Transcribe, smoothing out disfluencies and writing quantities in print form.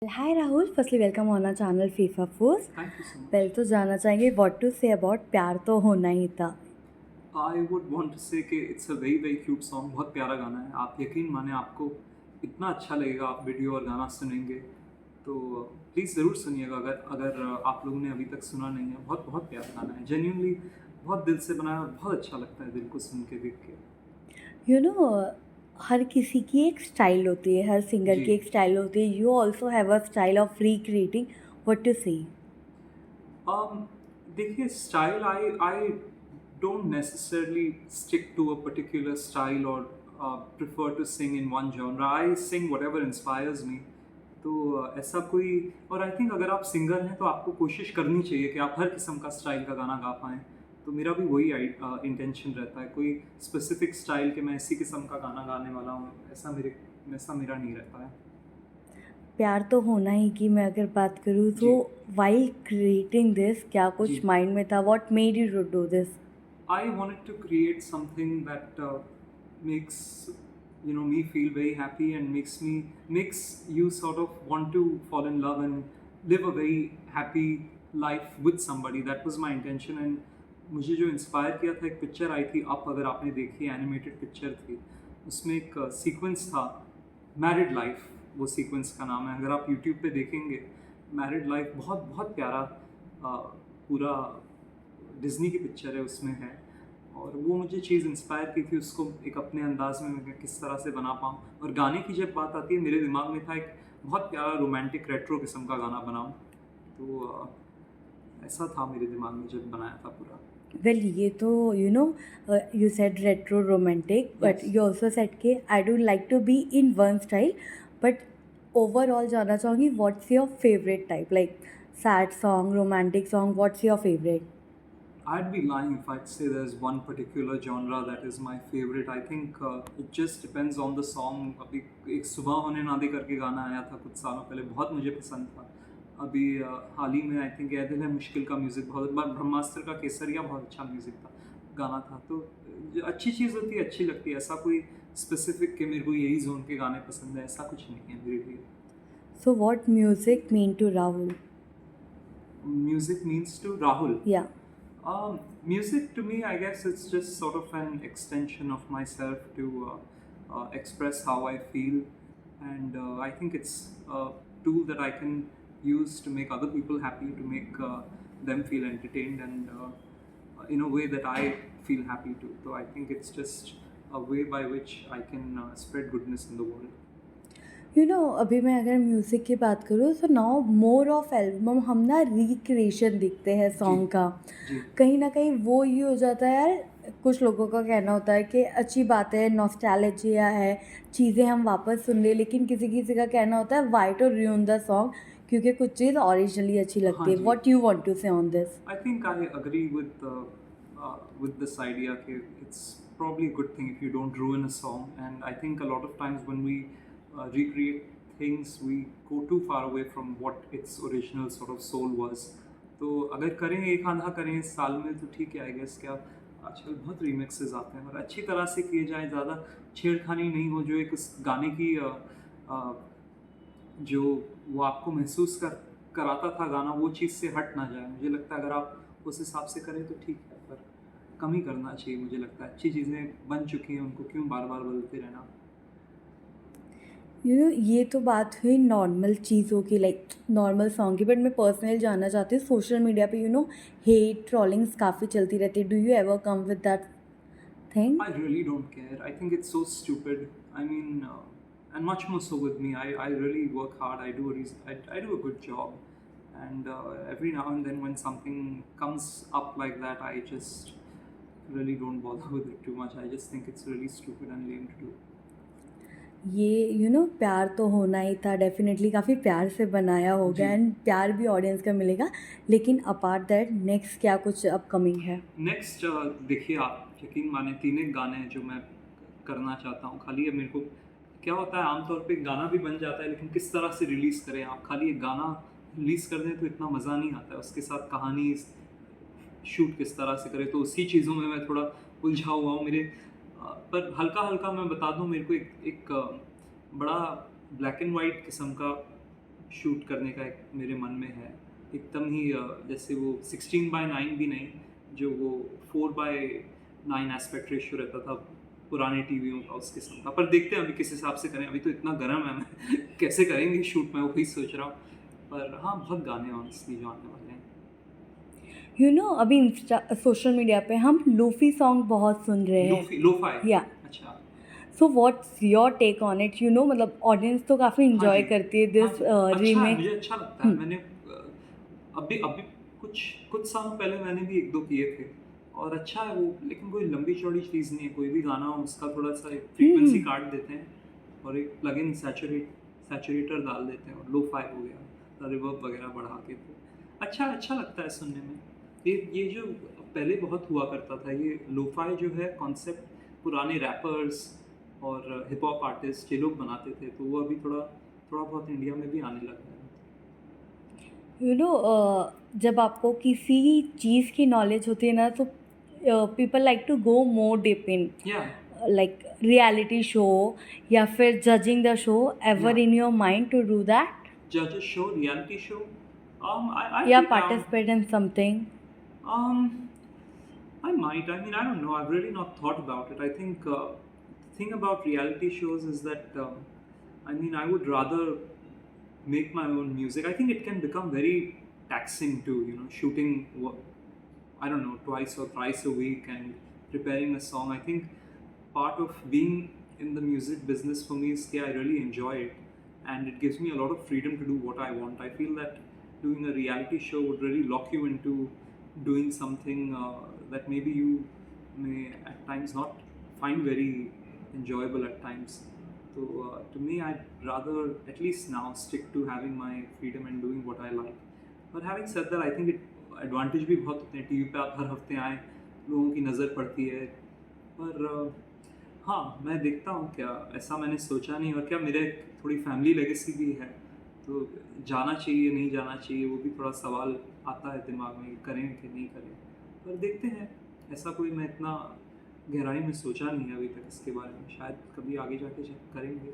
Hi Rahul, firstly welcome on our channel FIFA force. Thank you so पहले much. तो जानना चाहेंगे व्हाट टू से अबाउट प्यार तो होना ही था। आई वुड वांट टू से कि it's a very very cute song, बहुत प्यारा गाना है। आप यकीन माने आपको इतना अच्छा लगेगा, आप वीडियो और गाना सुनेंगे तो प्लीज़ ज़रूर सुनिएगा। अगर अगर आप लोगों ने अभी तक सुना नहीं है, बहुत बहुत प्यारा गाना है। जेन्युइनली बहुत दिल से बनाया और बहुत अच्छा लगता है दिल को सुन के, देख के। यू नो हर किसी की एक स्टाइल होती है, हर सिंगर जी। की एक स्टाइल होती है। You also have a style of recreating, what to say. um, देखिए, style I don't necessarily stick to a particular style or prefer to sing in one genre. I sing whatever inspires me. तो ऐसा कोई, और I think अगर आप singer हैं तो आपको कोशिश करनी चाहिए कि आप हर किस्म का स्टाइल का गाना गा पाएँ। तो मेरा भी वही इंटेंशन रहता है। कोई स्पेसिफिक स्टाइल के मैं इसी किस्म का गाना गाने वाला हूँ, ऐसा मेरा नहीं रहता है। प्यार तो होना ही की मैं अगर बात करूँ तो जी। वाइल क्रिएटिंग दिस क्या जी। कुछ माइंड में था, what made you to do this? I wanted to create something that makes me feel very happy and makes you sort of want to fall in love and live a very happy life with somebody. That was my intention. And मुझे जो inspire किया था, एक picture आई थी up, अगर आपने देखी, animated picture थी। उसमें एक सीक्वेंस था, मैरिड लाइफ, वो सीक्वेंस का नाम है। अगर आप यूट्यूब पे देखेंगे, मैरिड लाइफ बहुत बहुत प्यारा पूरा डिज़नी की पिक्चर है, उसमें है। और वो मुझे चीज़ इंस्पायर की थी, उसको एक अपने अंदाज़ में मैं किस तरह से बना पाऊँ। और गाने की जब बात आती है, मेरे दिमाग में था एक बहुत प्यारा रोमांटिक रेट्रो किस्म का गाना बनाऊँ। तो ऐसा था मेरे दिमाग में जब बनाया था पूरा। वेल ये तो you said retro romantic, but yes. You also said के I don't like to be in one style, but overall जानना चाहूँगी what's your favourite type, like sad song, romantic song, what's your favourite? I'd be lying if I'd say there's one particular genre that is my favorite. I think it just depends on the song. अभी एक सुबह होने ना दे करके गाना आया था कुछ सालों पहले, बहुत मुझे पसंद था। अभी हाल ही में आई थिंक ये दिल है मुश्किल का म्यूज़िक बहुत, ब्रह्मास्त्र का केसरिया बहुत अच्छा म्यूज़िक था, गाना था। तो जो अच्छी चीज़ होती है अच्छी लगती है। ऐसा कोई स्पेसिफिक कि मेरे को यही जोन के गाने पसंद है, ऐसा कुछ नहीं है मेरे लिए। So what music mean to Rahul? Music means to Rahul. या Music to me, I guess it's just sort of an extension of myself to express how I feel, and I think it's a tool that I can use to make other people happy, to make them feel entertained, and in a way that I feel happy too. So I think it's just a way by which I can spread goodness in the world. अभी मैं अगर music की बात करूँ तो now more of album हम ना recreation दिखते हैं जी। सॉन्ग का। जी। कहीं ना कहीं वो ये हो जाता है यार, कुछ लोगों का कहना होता है कि अच्छी बात है, नॉस्टैल्जिया है, चीज़ें हम वापस सुन ले, लेकिन किसी किसी का कहना होता है why to ruin the song, क्योंकि कुछ चीज़ ओरिजिनली अच्छी लगती हाँ है। जी। What you want to say on this? I think I agree with this idea. Okay, it's probably a good thing if you don't ruin a song. And I think a lot of times when we recreate things, we go too far away from what its original sort of soul was. तो अगर करें एक आधा करें इस साल में तो ठीक है, आई गेस। क्या आजकल बहुत रीमिक्सेस आते हैं, और अच्छी तरह से किए जाए, ज़्यादा छेड़खानी नहीं हो, जो एक उस गाने की जो वो आपको महसूस कराता था गाना, वो चीज़ से हट ना जाए। मुझे लगता है अगर आप उस हिसाब से करें तो ठीक है, पर कम ही करना चाहिए। मुझे लगता है अच्छी चीज़ें बन चुकी हैं, उनको क्यों बार बार बदलते रहना। ये तो बात हुई नॉर्मल चीज़ों की, लाइक नॉर्मल सॉन्ग की, बट मैं पर्सनली जानना चाहती हूँ सोशल मीडिया पे हेट ट्रोलिंग्स काफ़ी चलती रहती है। Do you ever come with that thing? I really don't care. I think it's so stupid. I mean, and much more so with me. I really work hard. I do a good job. And every now and then when something comes up like that, I just really don't bother with it too much. I just think it's really stupid and lame to do. ये प्यार तो होना ही था, definitely काफ़ी प्यार से बनाया होगा जी। एंड प्यार भी ऑडियंस का मिलेगा, लेकिन अपार्ट दैट नेक्स्ट क्या कुछ अपकमिंग है? नेक्स्ट देखिए, आप यकीन माने 3 एक गाने हैं जो मैं करना चाहता हूँ। खाली अब मेरे को क्या होता है, आमतौर पे गाना भी बन जाता है, लेकिन किस तरह से रिलीज़ करें। आप खाली एक गाना रिलीज़ कर दें तो इतना मज़ा नहीं आता है, उसके साथ कहानी शूट किस तरह से करें, तो उसी चीज़ों में मैं थोड़ा उलझा हुआ हूँ। पर हल्का-हल्का मैं बता दूँ, मेरे को एक बड़ा ब्लैक एंड वाइट किस्म का शूट करने का एक मेरे मन में है, एकदम ही जैसे वो 16:9 भी नहीं, जो वो 4:9 एस्पेक्ट रेशियो रहता था पुराने टीवियों का, उस किस्म का। पर देखते हैं अभी किस हिसाब से करें, अभी तो इतना गर्म है मैं कैसे करेंगे शूट, मैं वही सोच रहा हूँ। पर हाँ, बहुत गाने ऑनेस्टली जो आने वाले हैं। अभी इंस्टा सोशल मीडिया पे हम लोफी सॉन्ग बहुत सुन रहे हैं। लोफाई। या अच्छा। So what's your take on it? मतलब ऑडियंस तो काफ़ी हाँ इंजॉय जी, करती है हाँ दिस जी। अच्छा है, रीमेक। मुझे अच्छा लगता है। मैंने अभी अभी कुछ कुछ साल पहले मैंने भी 1-2 किए थे, और अच्छा है वो, लेकिन कोई लंबी-चौड़ी चीज़ नहीं है। कोई भी गाना हो, उसका थोड़ा-सा एक फ्रीक्वेंसी काट देते हैं और एक प्लगइन सैचुरेटर डाल देते हैं और लो-फाई हो गया, रिवर्ब वगैरह बढ़ा के। तो अच्छा लगता है सुनने में। ये जो पहले बहुत हुआ करता था, ये लो-फाई जो है कॉन्सेप्ट, पुराने रैपर्स और हिप हॉप आर्टिस्ट ये लोग बनाते थे, तो वो अभी थोड़ा थोड़ा बहुत इंडिया में भी आने लगा है। जब आपको किसी चीज़ की नॉलेज होती है ना, तो people like to go more deep in, या लाइक रियलिटी शो या फिर जजिंग द शो। या ever in your mind to do that judges show, reality show. I'd या be down. Participate in something? Um, I might. I mean, I don't know. I've really not thought about it. I think the thing about reality shows is that I mean, I would rather make my own music. I think it can become very taxing too. Shooting I don't know, twice or thrice a week and preparing a song. I think part of being in the music business for me is that I really enjoy it, and it gives me a lot of freedom to do what I want. I feel that doing a reality show would really lock you into doing something that maybe you may at times not find very enjoyable at times. So to me, I'd rather at least now stick to having my freedom and doing what I like. But having said that, I think it advantage भी बहुत होते हैं। TV पे आप हर हफ्ते आए, लोगों की नज़र पड़ती है। पर हाँ, मैं देखता हूँ, क्या ऐसा मैंने सोचा नहीं, और क्या मेरे थोड़ी फैमिली लेगेसी भी है, तो जाना चाहिए नहीं जाना चाहिए, वो भी थोड़ा सवाल आता है दिमाग में, करें कि नहीं करें। पर देखते हैं, ऐसा कोई मैं इतना गहराई में सोचा नहीं है अभी तक इसके बारे में, शायद कभी आगे जाके करेंगे।